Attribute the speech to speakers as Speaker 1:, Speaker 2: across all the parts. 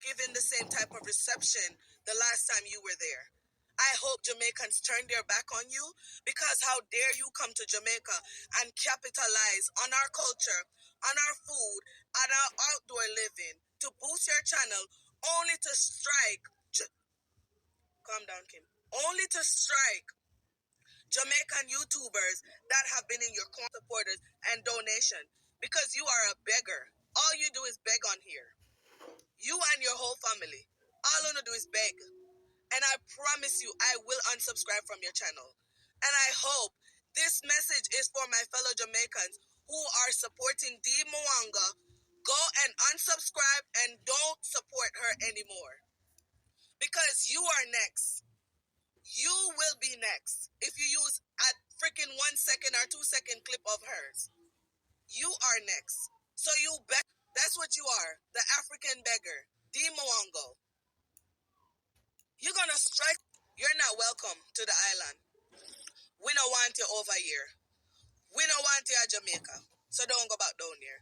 Speaker 1: given the same type of reception the last time you were there. I hope Jamaicans turn their back on you, because how dare you come to Jamaica and capitalize on our culture, on our food, on our outdoor living to boost your channel, only to strike. Calm down, Kim. Only to strike Jamaican YouTubers that have been in your supporters and donation, because you are a beggar. All you do is beg on here. You and your whole family. All you do is beg. And I promise you, I will unsubscribe from your channel. And I hope this message is for my fellow Jamaicans who are supporting Dee Mwanga. Go and unsubscribe and don't support her anymore. Because you are next. You will be next if you use a freaking 1 second or 2 second clip of hers. You are next. So you bet. That's what you are. The African beggar. Dee Mwanga. You're gonna strike. You're not welcome to the island. We don't want you over here. We don't want you at Jamaica. So don't go back down here.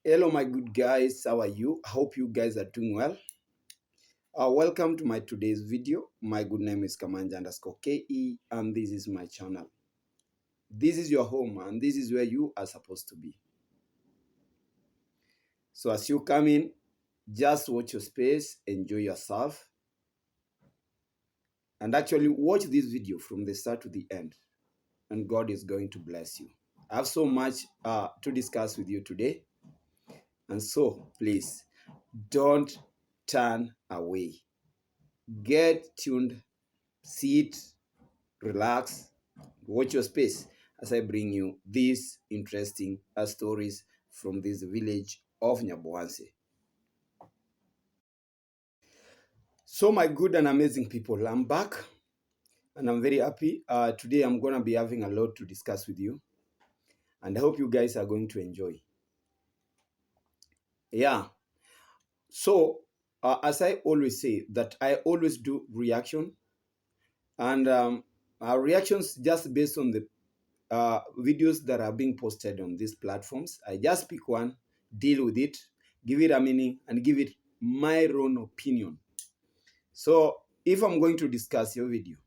Speaker 2: Hello my good guys, how are you? I hope you guys are doing well. Welcome to my today's video. My good name is Kamanja_KE and this is my channel. This is your home and this is where you are supposed to be. So as you come in, just watch your space, enjoy yourself, and actually watch this video from the start to the end, and God is going to bless you. I have so much to discuss with you today, and so please don't turn away. Get tuned, sit, relax, watch your space as I bring you these interesting stories from this village of Nyabohanse. So my good and amazing people, I'm back and I'm very happy. Today I'm going to be having a lot to discuss with you and I hope you guys are going to enjoy. Yeah. So as I always say that I always do reaction and reactions just based on the videos that are being posted on these platforms. I just pick one, deal with it, give it a meaning, and give it my own opinion. So if I'm going to discuss your video,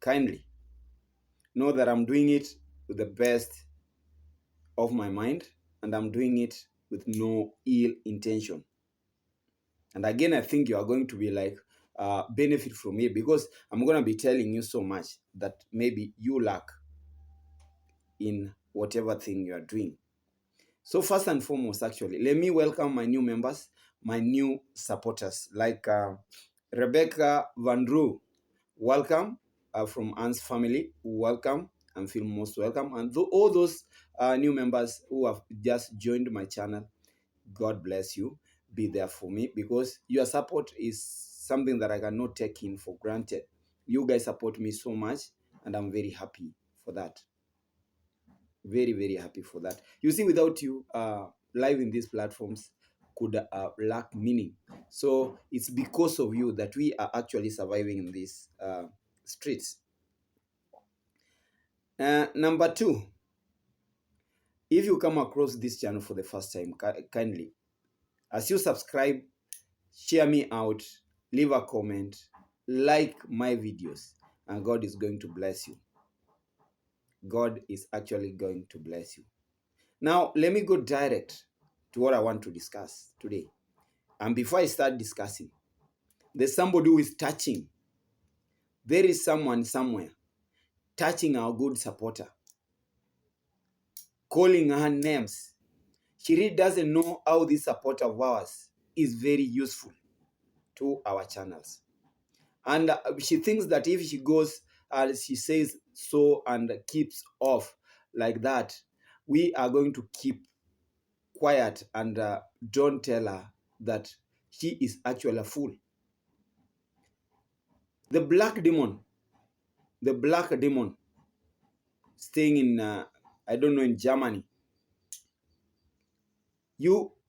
Speaker 2: kindly know that I'm doing it with the best of my mind, and I'm doing it with no ill intention. And again, I think you are going to be like, benefit from it, because I'm going to be telling you so much that maybe you lack in whatever thing you are doing. So first and foremost, actually, let me welcome my new members, my new supporters, like Rebecca Van Roo. Welcome from Anne's family. Welcome and feel most welcome. And all those new members who have just joined my channel, God bless you. Be there for me, because your support is something that I cannot take in for granted. You guys support me so much, and I'm very happy for that. Very, very happy for that. You see, without you, live in these platforms could lack meaning. So it's because of you that we are actually surviving in these streets. Number two, if you come across this channel for the first time, kindly, as you subscribe, share me out, leave a comment, like my videos, and God is going to bless you. God is actually going to bless you. Now, let me go direct to what I want to discuss today. And before I start discussing, there's somebody who is touching. There is someone somewhere touching our good supporter, calling her names. She really doesn't know how this supporter of ours is very useful to our channels. And she thinks that if she goes, she says so and keeps off like that, we are going to keep quiet and don't tell her that she is actually a fool. The black demon staying in, I don't know, in Germany,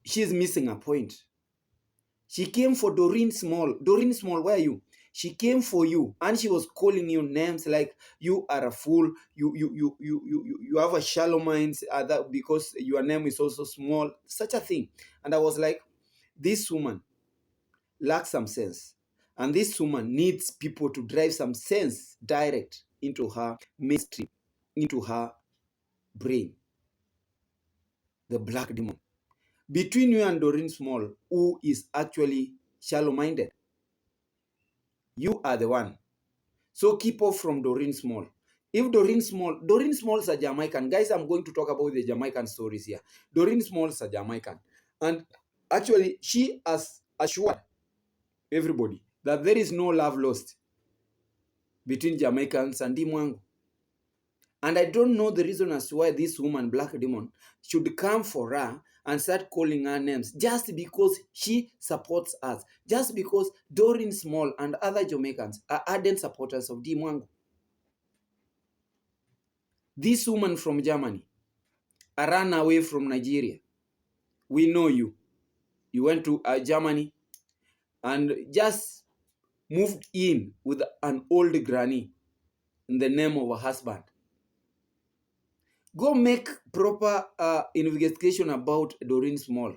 Speaker 2: she's missing a point. She came for Doreen Small. Doreen Small, where are you? She came for you and she was calling you names like you are a fool, you have a shallow mind, that because your name is also small, such a thing. And I was like, this woman lacks some sense. And this woman needs people to drive some sense direct into her mainstream, into her brain. The black demon. Between you and Doreen Small, who is actually shallow-minded? You are the one. So keep off from Doreen Small. If Doreen Small's a Jamaican. Guys, I'm going to talk about the Jamaican stories here. Doreen Small's a Jamaican. And actually, she has assured everybody that there is no love lost between Jamaicans and Dimwangu. And I don't know the reason as to why this woman, Black Demon, should come for her and start calling her names just because she supports us. Just because Doreen Small and other Jamaicans are ardent supporters of Dimwangu. This woman from Germany, a ran away from Nigeria. We know you. You went to Germany and just moved in with an old granny in the name of a husband. Go make proper investigation about Doreen Small.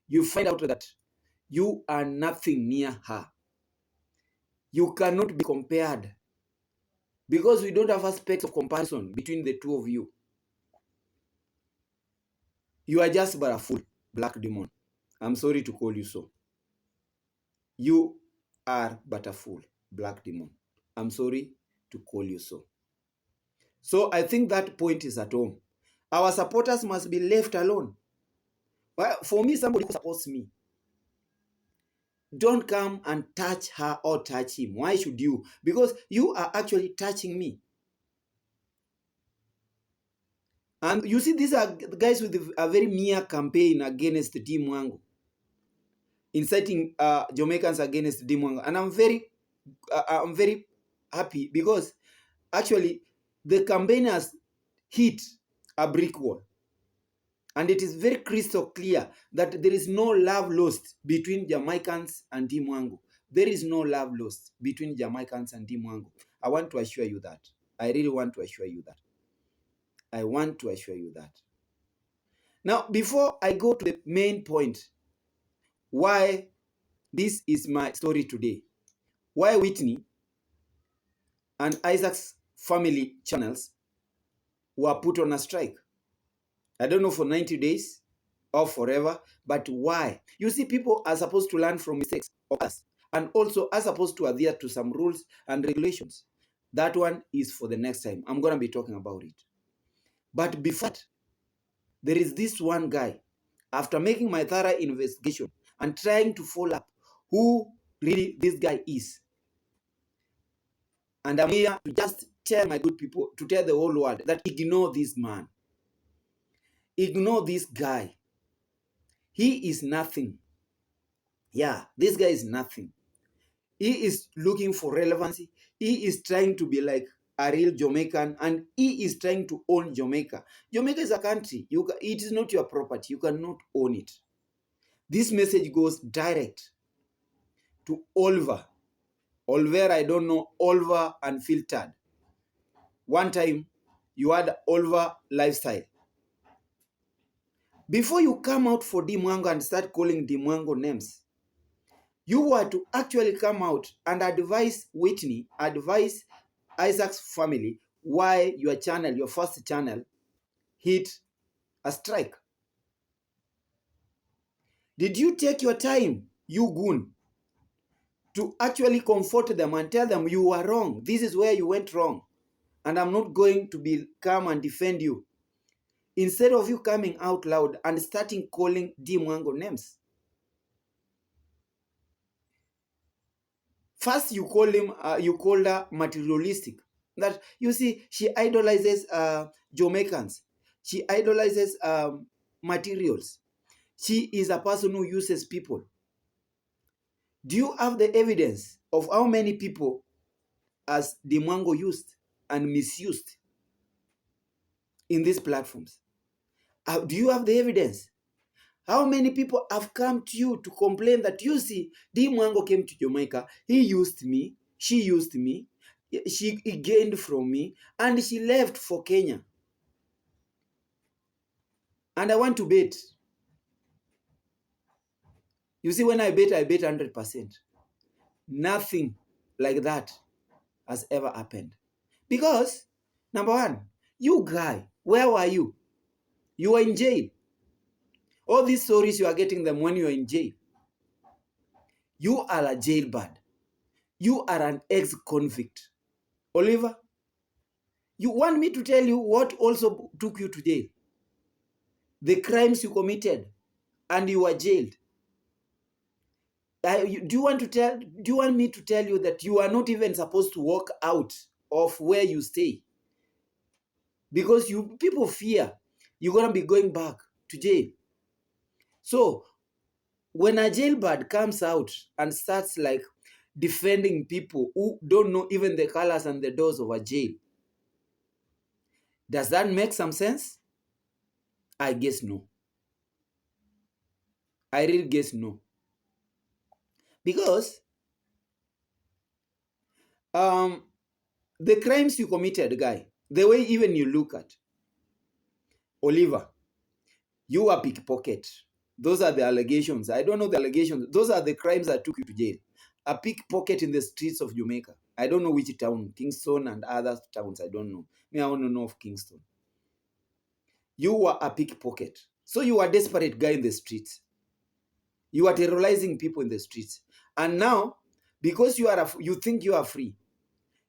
Speaker 2: You find out that you are nothing near her. You cannot be compared because we don't have aspects of comparison between the two of you. You are just but a fool, Black Demon. I'm sorry to call you so. You are but a fool, Black Demon. I'm sorry to call you so. So I think that point is at home. Our supporters must be left alone. Well, for me, somebody who supports me, don't come and touch her or touch him. Why should you? Because you are actually touching me. And you see, these are guys with a very mere campaign against Dimwangu, inciting Jamaicans against Dimwangu. And I'm very happy because actually the campaign has hit a brick wall. And it is very crystal clear that there is no love lost between Jamaicans and Dimwangu. There is no love lost between Jamaicans and Dimwangu. I want to assure you that. I really want to assure you that. I want to assure you that. Now, before I go to the main point, why this is my story today, why Whitney and Isaac's family channels were put on a strike. I don't know for 90 days or forever, but why? You see, people are supposed to learn from mistakes of us and also are supposed to adhere to some rules and regulations. That one is for the next time. I'm going to be talking about it. But before that, there is this one guy, after making my thorough investigation and trying to follow up who really this guy is. And I'm here to just tell my good people, to tell the whole world that ignore this man. Ignore this guy. He is nothing. Yeah, this guy is nothing. He is looking for relevancy. He is trying to be like a real Jamaican, and he is trying to own Jamaica. Jamaica is a country. It is not your property. You cannot own it. This message goes direct to Oliver. Oliver, I don't know, Oliver Unfiltered. One time, you had Oliver Lifestyle. Before you come out for Dimwango and start calling Dimwango names, you were to actually come out and advise Whitney, advise Isaac's family why your channel, your first channel, hit a strike. Did you take your time, you goon, to actually comfort them and tell them you were wrong? This is where you went wrong. And I'm not going to come and defend you. Instead of you coming out loud and starting calling Dimwango names. First, you call her materialistic. That, you see, she idolizes Jamaicans. She idolizes materials. She is a person who uses people. Do you have the evidence of how many people has Dimwango used and misused in these platforms? Do you have the evidence? How many people have come to you to complain that, you see, Dimwango came to Jamaica, he used me, She used me. She gained from me, and she left for Kenya. And I want to bet. You see, when I bet 100%. Nothing like that has ever happened. Because, number one, you guy, where were you? You were in jail. All these stories, you are getting them when you are in jail. You are a jailbird. You are an ex-convict. Oliver, you want me to tell you what also took you to jail? The crimes you committed, and you were jailed. Do you want me to tell you that you are not even supposed to walk out of where you stay? Because people fear you're gonna be going back to jail. So when a jailbird comes out and starts like defending people who don't know even the colors and the doors of a jail, does that make some sense? I guess no. I really guess no. Because the crimes you committed, guy, the way even you look at Oliver, you are pickpocket. Those are the allegations. I don't know the allegations. Those are the crimes that took you to jail. A pickpocket in the streets of Jamaica. I don't know which town, Kingston and other towns. I don't know. Me, I want to know of Kingston. You were a pickpocket. So you are a desperate guy in the streets. You are terrorizing people in the streets. And now, because you think you are free,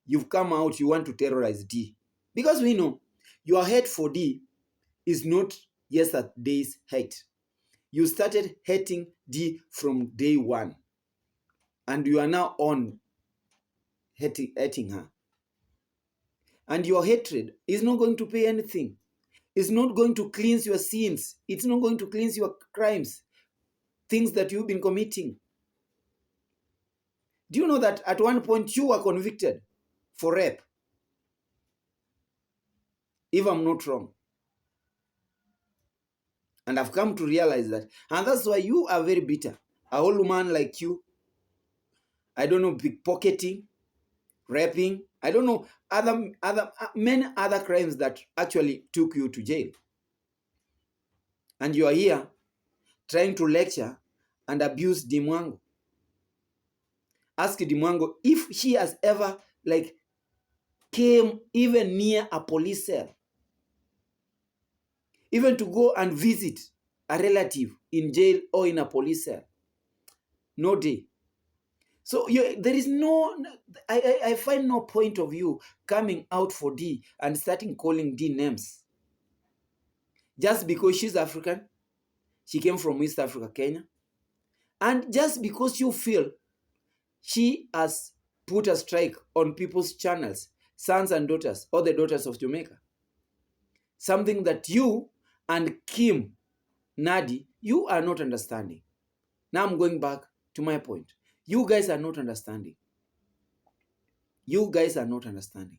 Speaker 2: you've come out, you want to terrorize D. Because we know your hate for D is not yesterday's hate. You started hating D from day one. And you are now on hating her. And your hatred is not going to pay anything. It's not going to cleanse your sins. It's not going to cleanse your crimes, things that you've been committing. Do you know that at one point you were convicted for rape? If I'm not wrong. And I've come to realize that. And that's why you are very bitter. A old man like you, I don't know, pickpocketing, raping, I don't know, many other crimes that actually took you to jail. And you are here trying to lecture and abuse Dimwango. Ask Dimwango if she has ever came even near a police cell, even to go and visit a relative in jail or in a police cell. No day. So there is no, I find no point of you coming out for D and starting calling D names. Just because she's African, she came from East Africa, Kenya. And just because you feel she has put a strike on people's channels, sons and daughters, or the daughters of Jamaica. Something that you and Kim Nadi, you are not understanding. Now I'm going back to my point. You guys are not understanding. You guys are not understanding.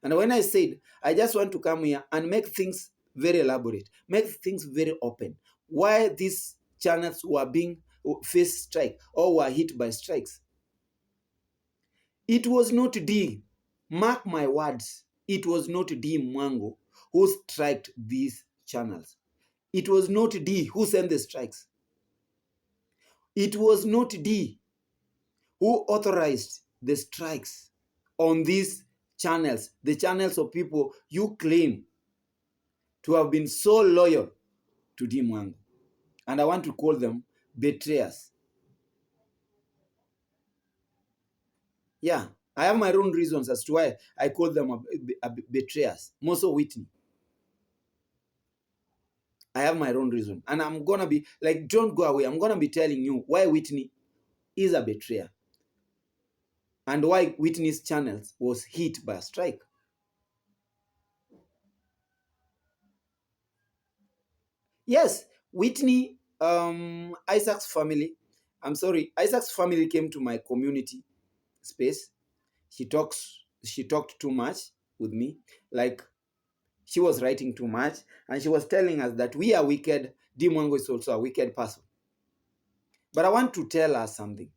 Speaker 2: And when I said, I just want to come here and make things very elaborate, make things very open. Why these channels were being faced strike or were hit by strikes. It was not D, mark my words, it was not D Mwango who striked these channels. It was not D who sent the strikes. It was not D who authorized the strikes on these channels, the channels of people you claim to have been so loyal to D Mwango. And I want to call them betrayers. Yeah, I have my own reasons as to why I call them betrayers. More so Whitney. I have my own reason. And I'm going to be, don't go away. I'm going to be telling you why Whitney is a betrayer. And why Whitney's channels was hit by a strike. Yes, Whitney, Isaac's family came to my community space. She talked too much with me. She was writing too much. And she was telling us that we are wicked. Dimwango is also a wicked person. But I want to tell her something.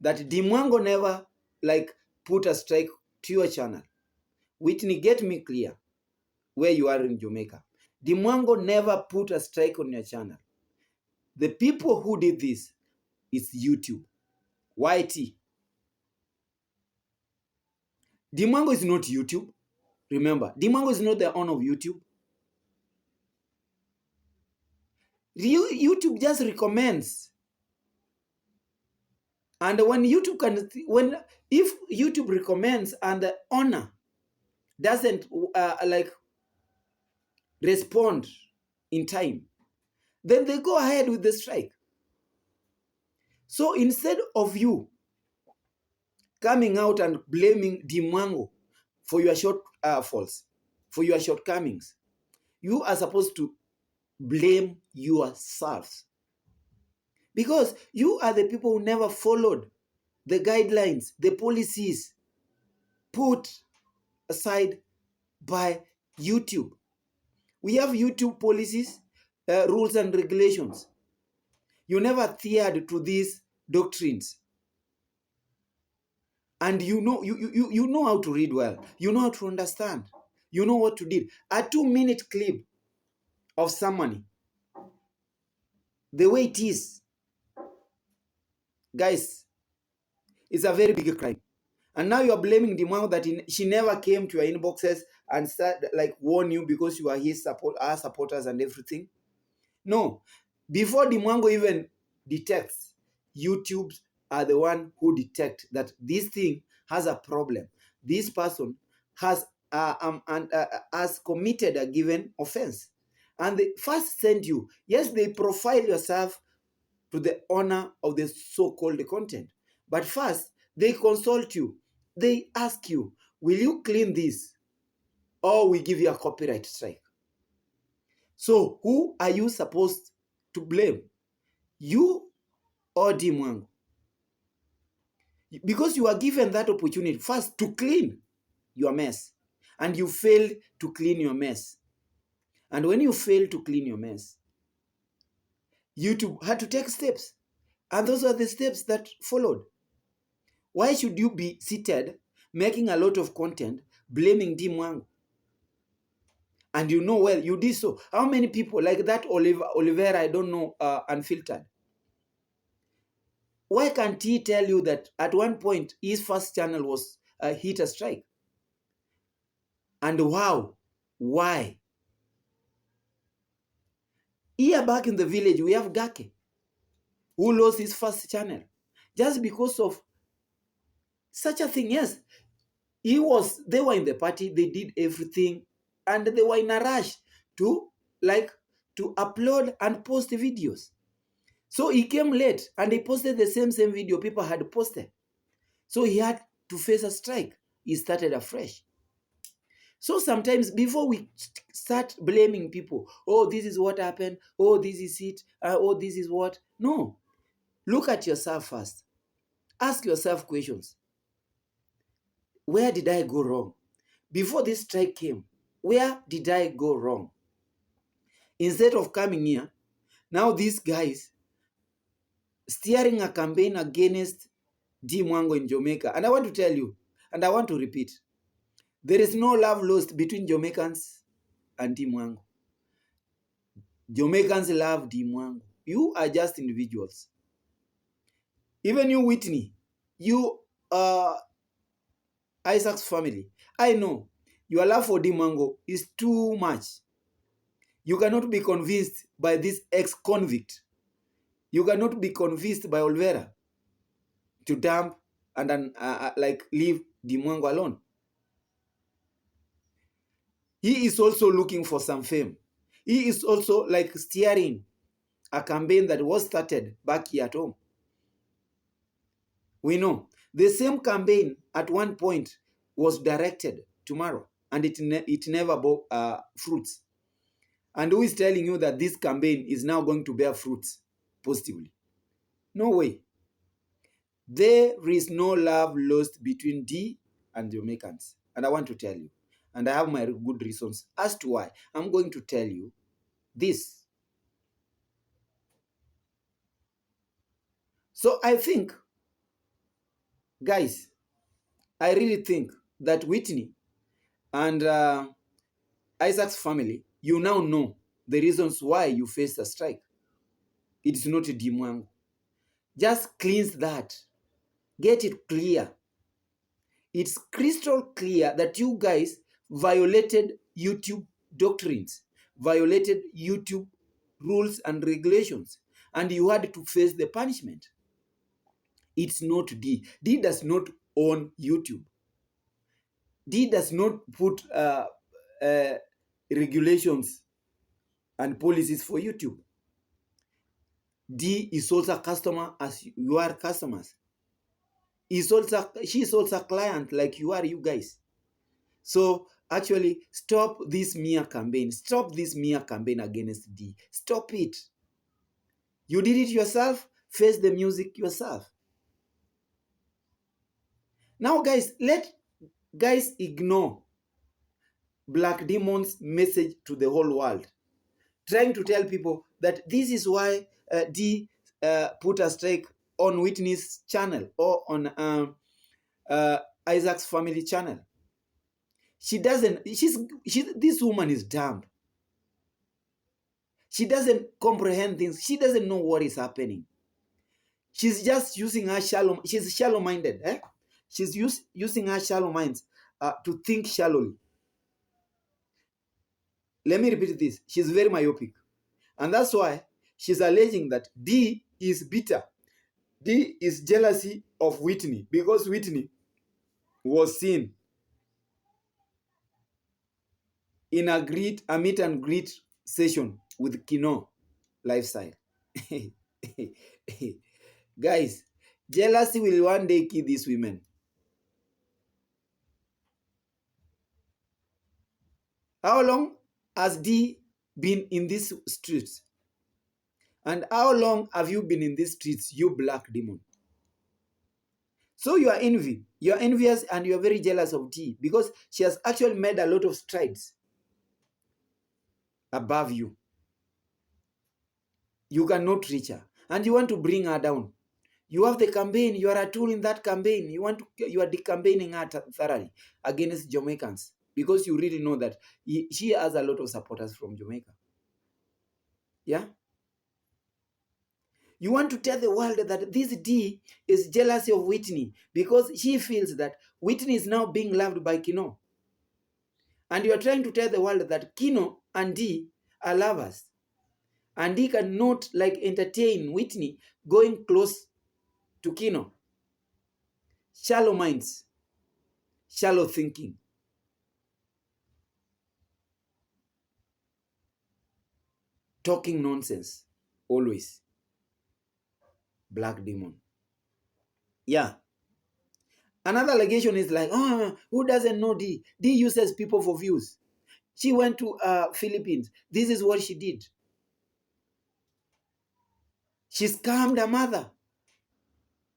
Speaker 2: That Dimwango never, put a strike to your channel. Whitney, get me clear where you are in Jamaica. Dimwango never put a strike on your channel. The people who did this is YouTube. YT. Dimwango is not YouTube. Remember, Dimwango is not the owner of YouTube. YouTube just recommends. And when YouTube if YouTube recommends and the owner doesn't like respond in time, then they go ahead with the strike. So instead of you coming out and blaming Dimwango for your shortfalls, for your shortcomings, you are supposed to blame yourselves. Because you are the people who never followed the guidelines, the policies put aside by YouTube. We have YouTube policies, rules and regulations. You never adhered to these doctrines. And you know how to read well. You know how to understand. You know what to do. A 2-minute clip of someone, the way it is, guys, is a very big crime. And now you are blaming Dimao that she never came to your inboxes and like warn you because you are our supporters and everything. No. Before Dimwango even detects, YouTube are the one who detect that this thing has a problem. This person has has committed a given offense. And they first send you. Yes, they profile yourself to the owner of the so-called content. But first, they consult you. They ask you, will you clean this? Or we give you a copyright strike. So who are you supposed to blame? You or Dimwango? Because you are given that opportunity first to clean your mess. And you failed to clean your mess. And when you fail to clean your mess, YouTube had to take steps. And those are the steps that followed. Why should you be seated making a lot of content blaming Dimwango? And you know well, you did so. How many people like that Oliveira, I don't know, Unfiltered? Why can't he tell you that at one point his first channel was hit a strike? And wow, why? Here back in the village, we have Gake, who lost his first channel just because of such a thing. Yes, they were in the party, they did everything, and they were in a rush to upload and post videos. So he came late and he posted the same video people had posted. So he had to face a strike. He started afresh. So sometimes before we start blaming people, oh, this is what happened, oh, this is it, oh, this is what. No. Look at yourself first. Ask yourself questions. Where did I go wrong? Before this strike came, where did I go wrong? Instead of coming here, now these guys steering a campaign against Dimwango in Jamaica. And I want to tell you, and I want to repeat, there is no love lost between Jamaicans and Dimwango. Jamaicans love Dimwango. You are just individuals. Even you, Whitney, you, Isaac's family. I know your love for Dimwango is too much. You cannot be convinced by this ex-convict. You cannot be convinced by Olvera to dump and then leave Dimwango alone. He is also looking for some fame. He is also like steering a campaign that was started back here at home. We know the same campaign at one point was directed tomorrow, and it never bore fruits. And who is telling you that this campaign is now going to bear fruits positively? No way. There is no love lost between D and Jamaicans. And I want to tell you, and I have my good reasons as to why. I'm going to tell you this. So I think, guys, I really think that Whitney and Isaac's family, you now know the reasons why you faced a strike. It's not a Dimwangu. Just cleanse that. Get it clear. It's crystal clear that you guys violated YouTube doctrines, violated YouTube rules and regulations, and you had to face the punishment. It's not D. D does not own YouTube. D does not put uh, regulations and policies for YouTube. D is also a customer as you are customers. She's also a client like you are, you guys. So actually, stop this Mia campaign. Stop this Mia campaign against D. Stop it. You did it yourself. Face the music yourself. Now, guys, let guys ignore Black Demon's message to the whole world, trying to tell people that this is why D put a strike on Whitney's channel or on Isaac's family channel. She doesn't. This woman is dumb. She doesn't comprehend things. She doesn't know what is happening. She's just using her shallow. She's shallow-minded. She's using her shallow minds to think shallowly. Let me repeat this. She's very myopic. And that's why she's alleging that D is bitter. D is jealousy of Whitney because Whitney was seen in a meet and greet session with Kino Lifestyle. Guys, jealousy will one day kill these women. How long has D been in these streets? And how long have you been in these streets, you black demon? So you are envy. You are envious and you are very jealous of D because she has actually made a lot of strides above you. You cannot reach her. And you want to bring her down. You have the campaign. You are a tool in that campaign. You are decampaigning her thoroughly against Jamaicans because you really know that she has a lot of supporters from Jamaica. Yeah? You want to tell the world that this D is jealousy of Whitney because she feels that Whitney is now being loved by Kino. And you are trying to tell the world that Kino and D are lovers. And D cannot entertain Whitney going close to Kino. Shallow minds, shallow thinking. Talking nonsense, always. Black demon. Yeah. Another allegation is who doesn't know D? D uses people for views. She went to Philippines. This is what she did. She scammed her mother.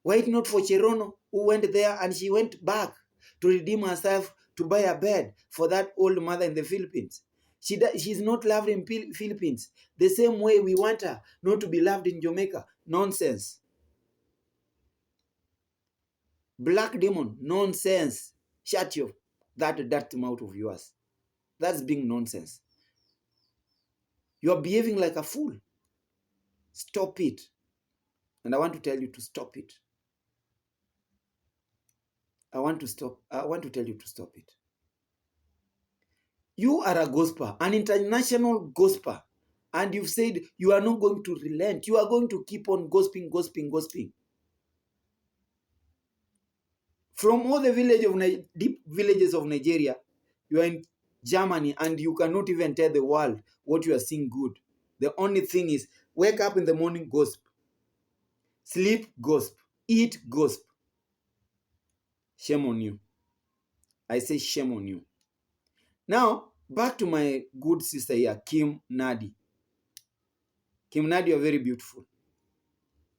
Speaker 2: Why not for Cherono, who went there and she went back to redeem herself to buy a bed for that old mother in the Philippines? She's not loved in Philippines the same way we want her not to be loved in Jamaica. Nonsense. Black demon, nonsense. Shut that dirty mouth of yours. That's being nonsense. You are behaving like a fool. Stop it. And I want to tell you to stop it. I want to tell you to stop it. You are a gospel, an international gospel, and you've said you are not going to relent. You are going to keep on gossiping. From all the deep villages of Nigeria, you are in Germany and you cannot even tell the world what you are seeing good. The only thing is wake up in the morning, gossip. Sleep, gossip. Eat, gossip. Shame on you. I say shame on you. Now, back to my good sister here, Kim Nadi. Kim Nadi, you're very beautiful.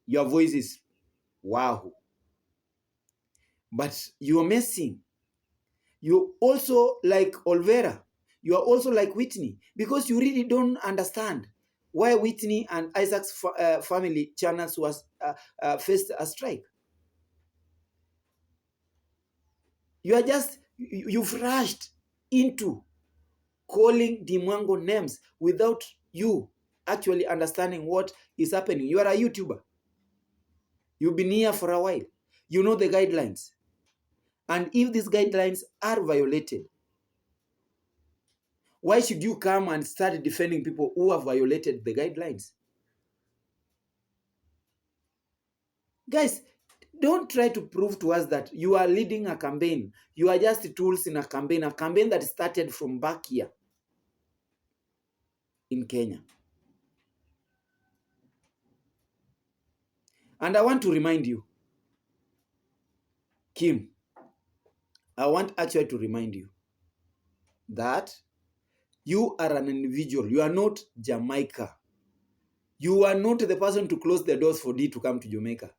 Speaker 2: Your voice is wow. But you're messing. You're also like Olvera. You are also like Whitney because you really don't understand why Whitney and Isaac's family channels was faced a strike. You've rushed into calling Dimwango names without you actually understanding what is happening. You are a YouTuber. You've been here for a while. You know the guidelines. And if these guidelines are violated, why should you come and start defending people who have violated the guidelines? Guys, don't try to prove to us that you are leading a campaign. You are just tools in a campaign that started from back here in Kenya. And I want to remind you, Kim, I want actually to remind you that you are an individual. You are not Jamaica. You are not the person to close the doors for D to come to Jamaica.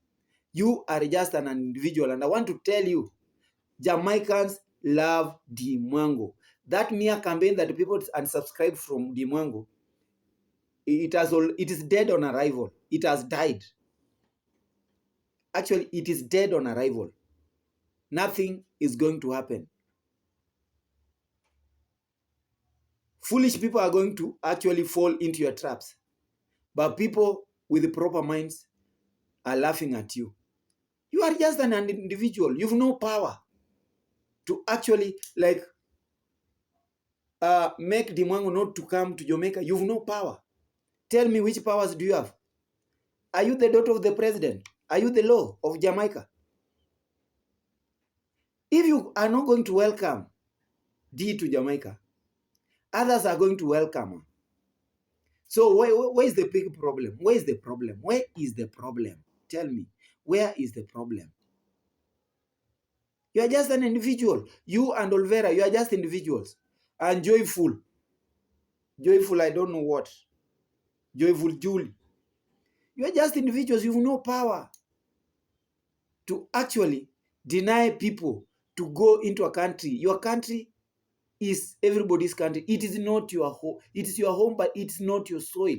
Speaker 2: You are just an individual. And I want to tell you, Jamaicans love Dimwango. That mere campaign that people unsubscribe from Dimwango, it is dead on arrival. It has died. Actually, it is dead on arrival. Nothing is going to happen. Foolish people are going to actually fall into your traps. But people with the proper minds are laughing at you. You are just an individual. You've no power to actually make Dimwango not to come to Jamaica. You've no power. Tell me, which powers do you have? Are you the daughter of the president? Are you the law of Jamaica? If you are not going to welcome D to Jamaica, others are going to welcome her. So where is the big problem? Where is the problem? Where is the problem? Tell me, where is the problem? You are just an individual. You and Olvera, you are just individuals. And Joyful, I don't know what. Joyful Julie. You are just individuals. You have no power to actually deny people to go into a country. Your country is everybody's country. It is not your home. It is your home, but it's not your soil.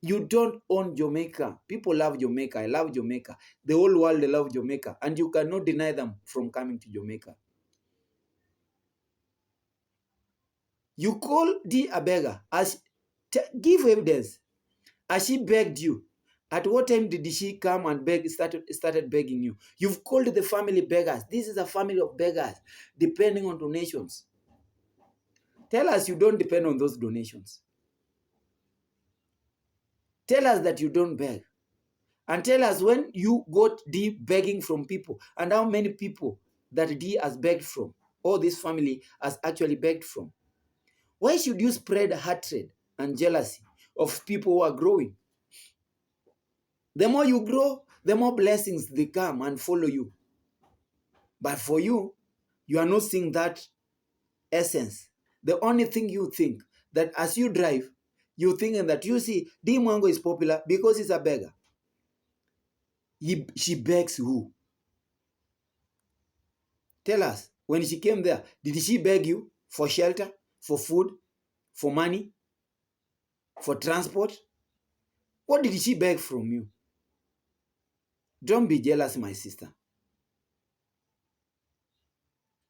Speaker 2: You don't own Jamaica. People love Jamaica. I love Jamaica. The whole world, they love Jamaica. And you cannot deny them from coming to Jamaica. You call D a beggar. Give evidence. As she begged you, at what time did she come and started begging you? You've called the family beggars. This is a family of beggars, depending on donations. Tell us you don't depend on those donations. Tell us that you don't beg. And tell us when you got D begging from people and how many people that D has begged from, or this family has actually begged from. Why should you spread hatred and jealousy of people who are growing? The more you grow, the more blessings they come and follow you. But for you, you are not seeing that essence. The only thing you think, that as you drive, you thinking that you see D Mwango is popular because he's a beggar. She begs who? Tell us, when she came there, did she beg you for shelter, for food, for money, for transport? What did she beg from you? Don't be jealous, my sister.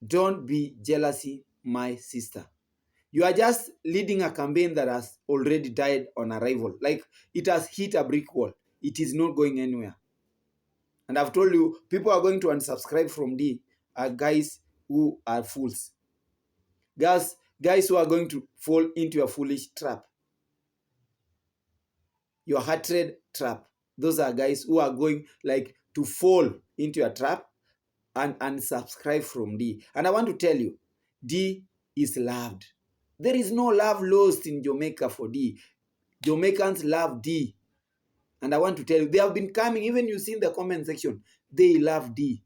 Speaker 2: Don't be jealousy, my sister. You are just leading a campaign that has already died on arrival. Like, it has hit a brick wall. It is not going anywhere. And I've told you, people are going to unsubscribe from D are guys who are fools. Guys who are going to fall into a foolish trap. Your hatred trap. Those are guys who are going to fall into a trap and unsubscribe from D. And I want to tell you, D is loved. There is no love lost in Jamaica for D. Jamaicans love D. And I want to tell you, they have been coming, even you see in the comment section, they love D.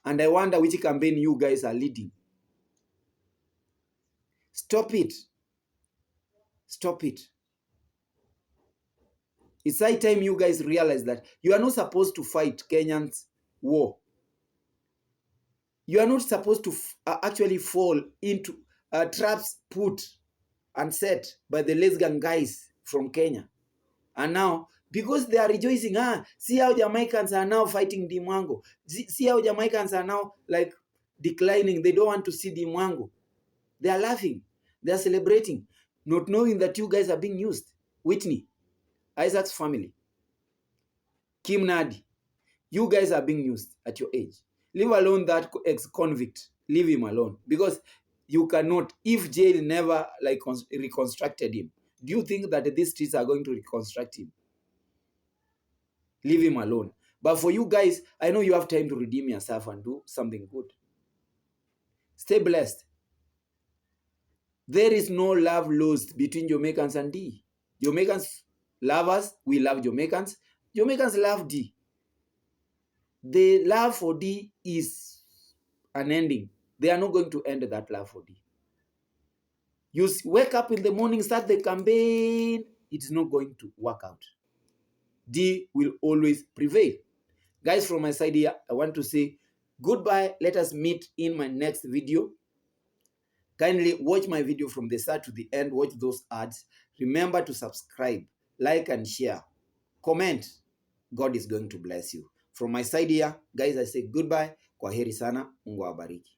Speaker 2: And I wonder which campaign you guys are leading. Stop it. Stop it. It's high time you guys realize that you are not supposed to fight Kenyans' war. You are not supposed to actually fall into traps put and set by the lesbian guys from Kenya. And now, because they are rejoicing, see how Jamaicans are now fighting Dimwango. See how Jamaicans are now declining. They don't want to see the Mwango. They are laughing. They are celebrating, not knowing that you guys are being used. Whitney, Isaac's family, Kim Nadi, you guys are being used at your age. Leave alone that ex-convict. Leave him alone. Because you cannot, if jail never like reconstructed him, do you think that these streets are going to reconstruct him? Leave him alone. But for you guys, I know you have time to redeem yourself and do something good. Stay blessed. There is no love lost between Jamaicans and D. Jamaicans love us. We love Jamaicans. Jamaicans love D. The love for D is unending. They are not going to end that love for D. You wake up in the morning, start the campaign, it's not going to work out. D will always prevail. Guys, from my side here, I want to say goodbye. Let us meet in my next video. Kindly watch my video from the start to the end. Watch those ads. Remember to subscribe, like, and share. Comment. God is going to bless you. From my side here, guys, I say goodbye. Kwaheri sana. Mungu awabariki.